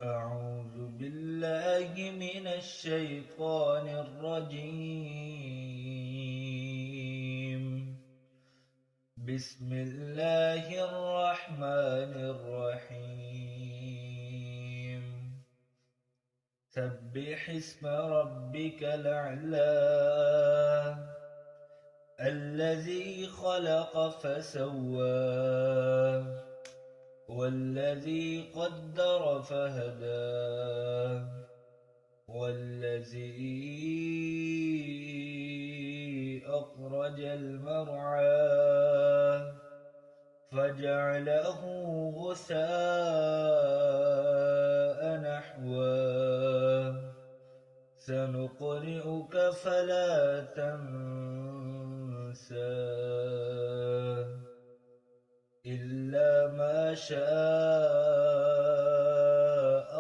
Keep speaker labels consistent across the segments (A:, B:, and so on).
A: أعوذ بالله من الشيطان الرجيم. بسم الله الرحمن الرحيم. سبح اسم ربك الأعلى الذي خلق فسوى والذي قدر فهدى والذي أخرج المرعى فجعله غثاء نحوا سنقرئك فلا تنسى إلا ما شاء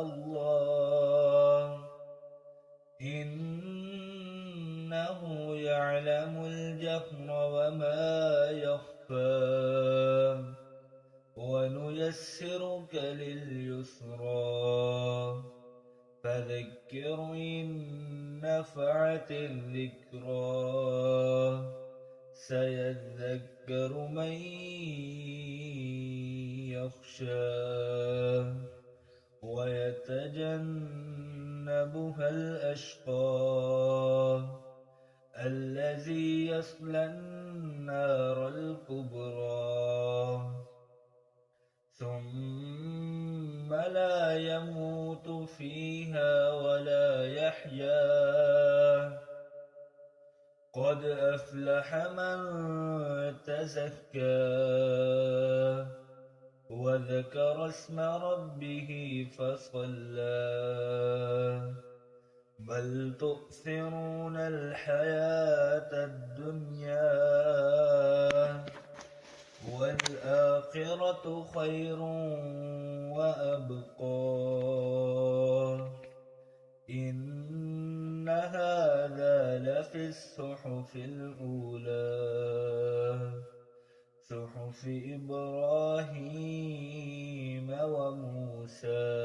A: الله إنه يعلم الجهر وما يخفى ونيسرك لليسرى فذكر إن نفعت الذكرى سيذكر من يخشى ويتجنبها الأشقى الذي يصلى النار الكبرى ثم لا يموت فيها ولا يحيا قد أفلح من تزكى وذكر اسم ربه فصلى بل تؤثرون الحياة الدنيا والآخرة خير وأبقى إن هذا لفي الصحف الأولى صحف إبراهيم وموسى